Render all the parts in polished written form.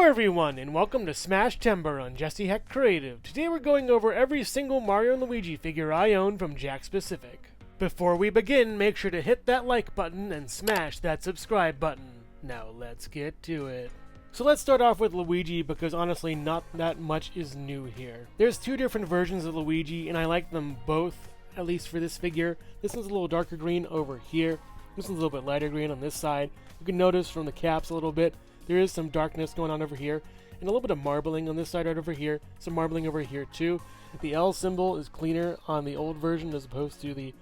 everyone, and welcome to Smash Timber on Hecht Creative. Today we're going over every single Mario and Luigi figure I own from Jakks Specific. Before we begin, make sure to hit that like button and smash that subscribe button. Now let's get to it. So let's start off with Luigi because honestly not that much is new here. There's two different versions of Luigi and I like them both, at least for this figure. This one's a little darker green over here. This one's a little bit lighter green on this side. You can notice from the caps a little bit there is some darkness going on over here, and a little bit of marbling on this side right over here, some marbling over here too. The L symbol is cleaner on the old version as opposed to the,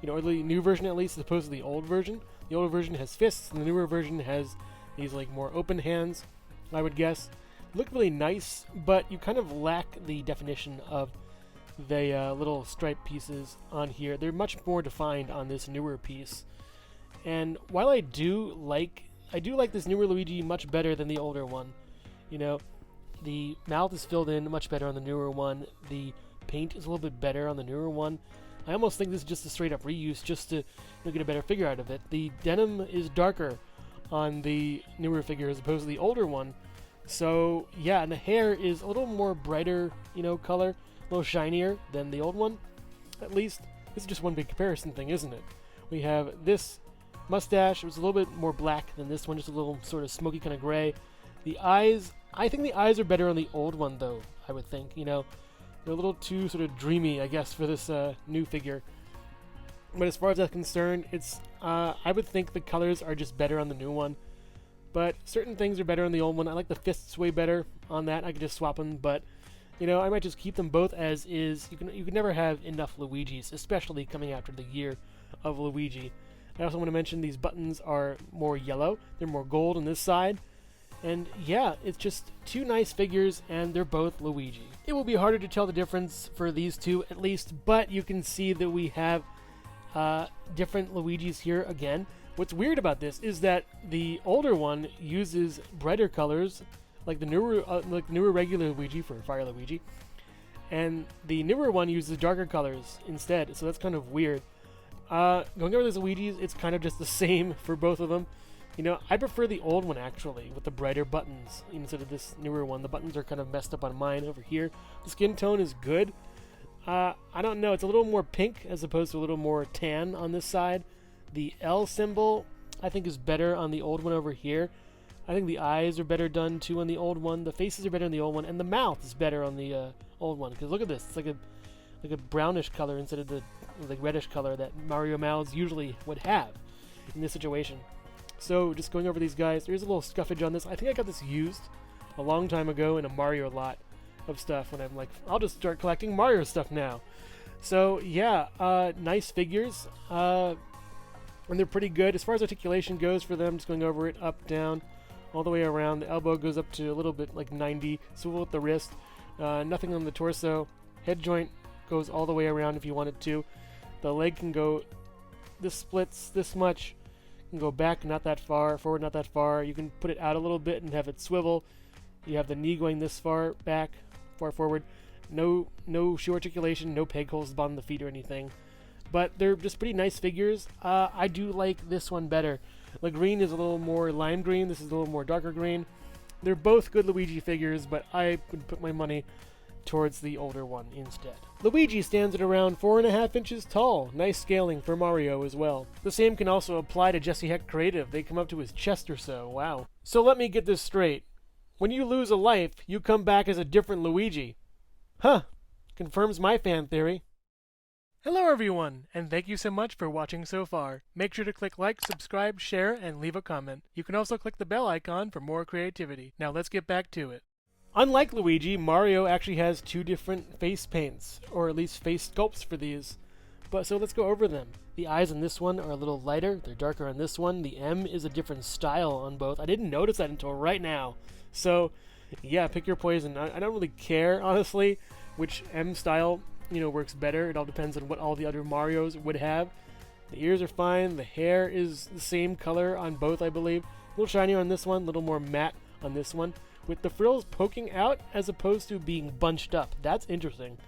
or the new version at least, as opposed to the old version. The old version has fists, and the newer version has these like more open hands, I would guess. Look really nice, but you kind of lack the definition of the little stripe pieces on here. They're much more defined on this newer piece. And while I do like this newer Luigi much better than the older one. The mouth is filled in much better on the newer one. The paint is a little bit better on the newer one. I almost think this is just a straight up reuse just to get a better figure out of it. The denim is darker on the newer figure as opposed to the older one. So yeah, and the hair is a little more brighter, color, a little shinier than the old one. At least, this is just one big comparison thing, isn't it? We have this mustache. It was a little bit more black than this one, just a little sort of smoky kind of gray. The eyes, I think the eyes are better on the old one though, I would think. They're a little too sort of dreamy, I guess, for this new figure. But as far as that's concerned, it's I would think the colors are just better on the new one. But certain things are better on the old one. I like the fists way better on that. I could just swap them, but I might just keep them both as is. You can never have enough Luigis, especially coming after the year of Luigi. I also want to mention these buttons are more yellow. They're more gold on this side. And yeah, it's just two nice figures, and they're both Luigi. It will be harder to tell the difference for these two, at least, but you can see that we have different Luigis here again. What's weird about this is that the older one uses brighter colors, like the newer regular Luigi for Fire Luigi, and the newer one uses darker colors instead, so that's kind of weird. Going over these Luigis, it's kind of just the same for both of them. I prefer the old one actually, with the brighter buttons, instead of this newer one. The buttons are kind of messed up on mine over here. The skin tone is good. I don't know, it's a little more pink as opposed to a little more tan on this side. The L symbol, I think, is better on the old one over here. I think the eyes are better done too on the old one. The faces are better on the old one, and the mouth is better on the old one. Because look at this, it's like a brownish color instead of the reddish color that Mario mouths usually would have in this situation. So just going over these guys, there's a little scuffage on this. I think I got this used a long time ago in a Mario lot of stuff when I'm like, I'll just start collecting Mario stuff now. So yeah, nice figures, and they're pretty good. As far as articulation goes for them, just going over it, up, down, all the way around. The elbow goes up to a little bit like 90, swivel at the wrist, nothing on the torso. Head joint goes all the way around if you wanted to. The leg can go, this splits this much, can go back not that far, forward not that far. You can put it out a little bit and have it swivel. You have the knee going this far back, far forward. No shoe articulation, no peg holes at the bottom of the feet or anything. But they're just pretty nice figures. I do like this one better. The green is a little more lime green. This is a little more darker green. They're both good Luigi figures, but I would put my money towards the older one instead. Luigi stands at around 4.5 inches tall. Nice scaling for Mario as well. The same can also apply to Hecht Creative. They come up to his chest or so. Wow. So let me get this straight. When you lose a life, you come back as a different Luigi. Huh. Confirms my fan theory. Hello everyone, and thank you so much for watching so far. Make sure to click like, subscribe, share, and leave a comment. You can also click the bell icon for more creativity. Now let's get back to it. Unlike Luigi, Mario actually has two different face paints, or at least face sculpts for these. So let's go over them. The eyes on this one are a little lighter, they're darker on this one. The M is a different style on both. I didn't notice that until right now. So yeah, pick your poison. I don't really care, honestly, which M style works better. It all depends on what all the other Marios would have. The ears are fine. The hair is the same color on both, I believe. A little shinier on this one, a little more matte on this one, with the frills poking out as opposed to being bunched up. That's interesting.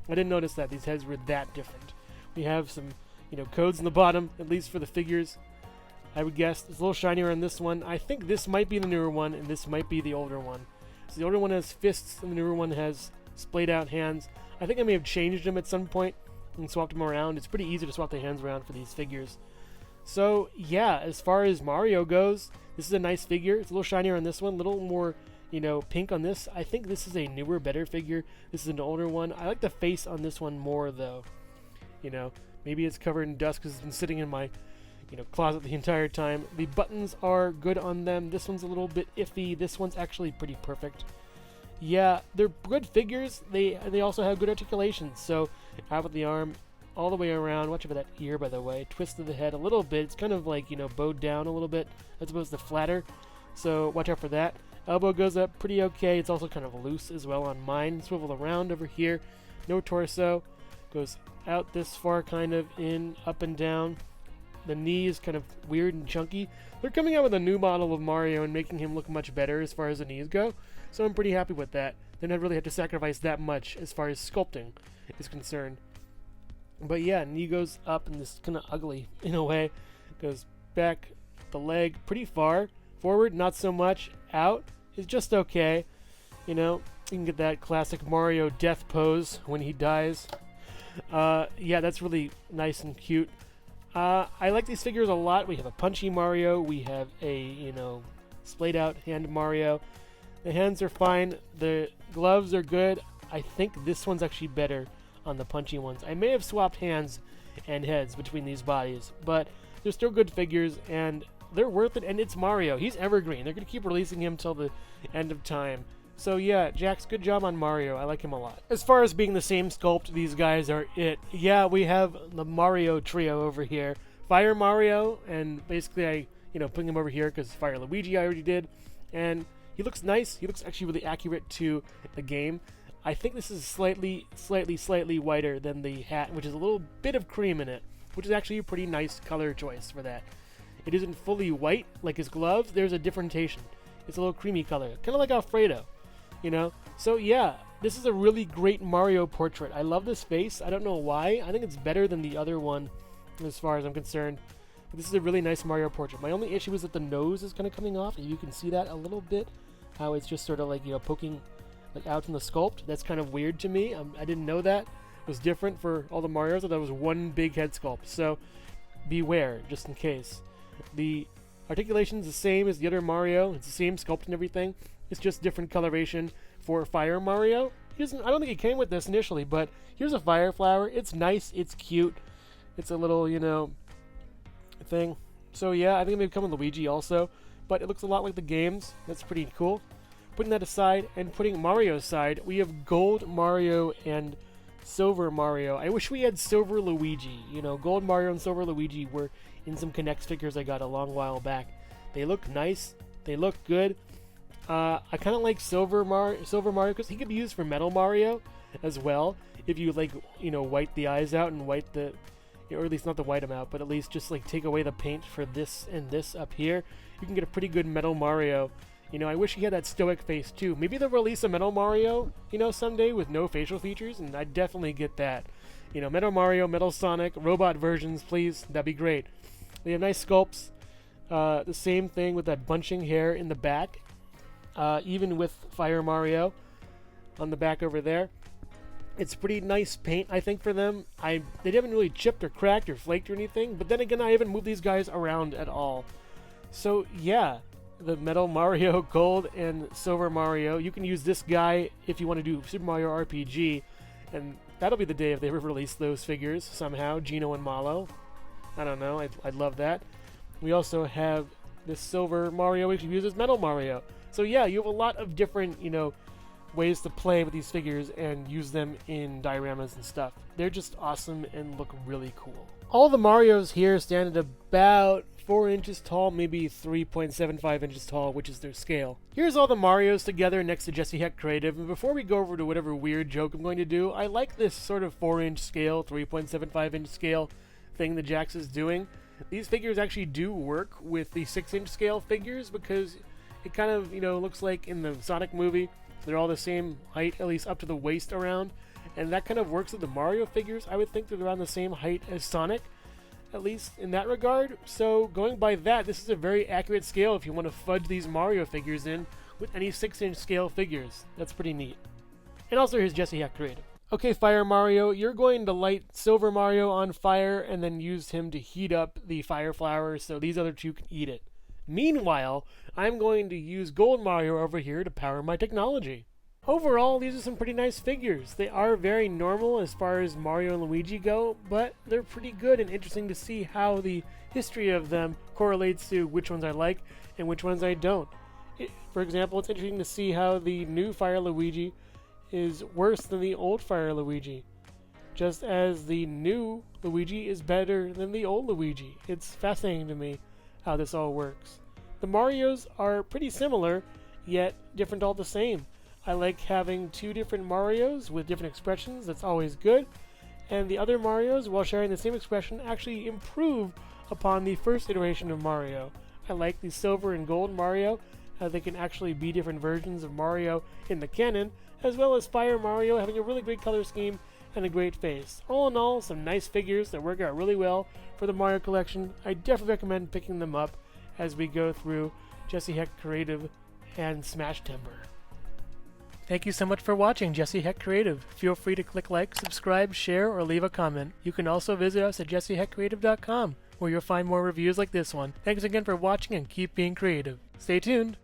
I didn't notice that these heads were that different. We have some, codes in the bottom, at least for the figures. I would guess it's a little shinier on this one. I think this might be the newer one, and this might be the older one. So the older one has fists, and the newer one has splayed out hands. I think I may have changed them at some point and swapped them around. It's pretty easy to swap the hands around for these figures. So yeah, as far as Mario goes, this is a nice figure. It's a little shinier on this one, a little more, you know, pink on this. I think this is a newer, better figure. This is an older one. I like the face on this one more, though. You know, maybe it's covered in dust because it's been sitting in my, you know, closet the entire time. The buttons are good on them. This one's a little bit iffy. This one's actually pretty perfect. Yeah, they're good figures. They also have good articulation. So out with the arm, all the way around. Watch out for that ear, by the way. Twist of the head a little bit. It's kind of like, you know, bowed down a little bit as opposed to flatter. So watch out for that. Elbow goes up pretty okay. It's also kind of loose as well on mine. Swivel around over here. No torso. Goes out this far, kind of in, up and down. The knee is kind of weird and chunky. They're coming out with a new model of Mario and making him look much better as far as the knees go. So I'm pretty happy with that. They don't really have to sacrifice that much as far as sculpting is concerned. But yeah, knee goes up and this is kind of ugly in a way. Goes back the leg pretty far. Forward, not so much. Out is just okay. You know, you can get that classic Mario death pose when he dies. Yeah, that's really nice and cute. I like these figures a lot. We have a punchy Mario. We have a, you know, splayed out hand Mario. The hands are fine. The gloves are good. I think this one's actually better on the punchy ones. I may have swapped hands and heads between these bodies, but they're still good figures, and they're worth it, and it's Mario. He's evergreen. They're going to keep releasing him till the end of time. So yeah, Jakks, good job on Mario. I like him a lot. As far as being the same sculpt, these guys are it. Yeah, we have the Mario trio over here. Fire Mario, and basically I, you know, putting him over here because Fire Luigi I already did. And he looks nice. He looks actually really accurate to the game. I think this is slightly whiter than the hat, which is a little bit of cream in it, which is actually a pretty nice color choice for that. It isn't fully white like his gloves. There's a differentiation. It's a little creamy color, kind of like Alfredo. You know, so yeah, this is a really great Mario portrait. I love this face. I don't know why. I think it's better than the other one as far as I'm concerned. But this is a really nice Mario portrait. My only issue is that the nose is kind of coming off. You can see that a little bit, how it's just sort of like, you know, poking like out from the sculpt. That's kind of weird to me. I didn't know that. It was different for all the Marios. I thought that was one big head sculpt. So beware, just in case. The articulation is the same as the other Mario. It's the same sculpt and everything. It's just different coloration for Fire Mario. I don't think it came with this initially, but here's a fire flower. It's nice. It's cute. It's a little, you know, thing. So yeah, I think it may come with Luigi also, but it looks a lot like the games. That's pretty cool. Putting that aside and putting Mario aside, we have Gold Mario and Silver Mario. I wish we had Silver Luigi. You know, Gold Mario and Silver Luigi were in some Connect figures I got a long while back. They look nice. They look good. I kind of like Silver Mario because he could be used for Metal Mario as well. If you, like, you know, white the eyes out and white the, or at least not to white them out, but at least just like take away the paint for this and this up here, you can get a pretty good Metal Mario. You know, I wish he had that stoic face too. Maybe they'll release a Metal Mario, you know, someday with no facial features, and I'd definitely get that. You know, Metal Mario, Metal Sonic, robot versions, please. That'd be great. They have nice sculpts. The same thing with that bunching hair in the back. Even with Fire Mario on the back over there. It's pretty nice paint, I think, for them. They haven't really chipped or cracked or flaked or anything, but then again, I haven't moved these guys around at all. So yeah, the Metal Mario, Gold, and Silver Mario. You can use this guy if you want to do Super Mario RPG, and that'll be the day if they ever release those figures somehow, Gino and Malo. I don't know, I'd love that. We also have this Silver Mario, we can use as Metal Mario. So yeah, you have a lot of different, you know, ways to play with these figures and use them in dioramas and stuff. They're just awesome and look really cool. All the Marios here stand at about 4 inches tall, maybe 3.75 inches tall, which is their scale. Here's all the Marios together next to Jesse Hecht Creative, and before we go over to whatever weird joke I'm going to do, I like this sort of 4-inch scale, 3.75 inch scale thing that Jakks is doing. These figures actually do work with the 6-inch scale figures because it kind of, you know, looks like in the Sonic movie, they're all the same height, at least up to the waist around. And that kind of works with the Mario figures. I would think they're around the same height as Sonic, at least in that regard. So going by that, this is a very accurate scale if you want to fudge these Mario figures in with any 6-inch scale figures. That's pretty neat. And also here's Jesse Hecht Creative. Okay, Fire Mario, you're going to light Silver Mario on fire and then use him to heat up the fire flower so these other two can eat it. Meanwhile, I'm going to use Gold Mario over here to power my technology. Overall, these are some pretty nice figures. They are very normal as far as Mario and Luigi go, but they're pretty good and interesting to see how the history of them correlates to which ones I like and which ones I don't. For example, it's interesting to see how the new Fire Luigi is worse than the old Fire Luigi, just as the new Luigi is better than the old Luigi. It's fascinating to me how this all works. The Marios are pretty similar, yet different all the same. I like having two different Marios with different expressions. That's always good. And the other Marios, while sharing the same expression, actually improve upon the first iteration of Mario. I like the Silver and Gold Mario, how they can actually be different versions of Mario in the canon, as well as Fire Mario having a really great color scheme and a great face. All in all, some nice figures that work out really well for the Mario collection. I definitely recommend picking them up as we go through Jesse Hecht Creative and Smash Timber. Thank you so much for watching Jesse Hecht Creative. Feel free to click like, subscribe, share, or leave a comment. You can also visit us at jessehechtcreative.com, where you'll find more reviews like this one. Thanks again for watching and keep being creative. Stay tuned.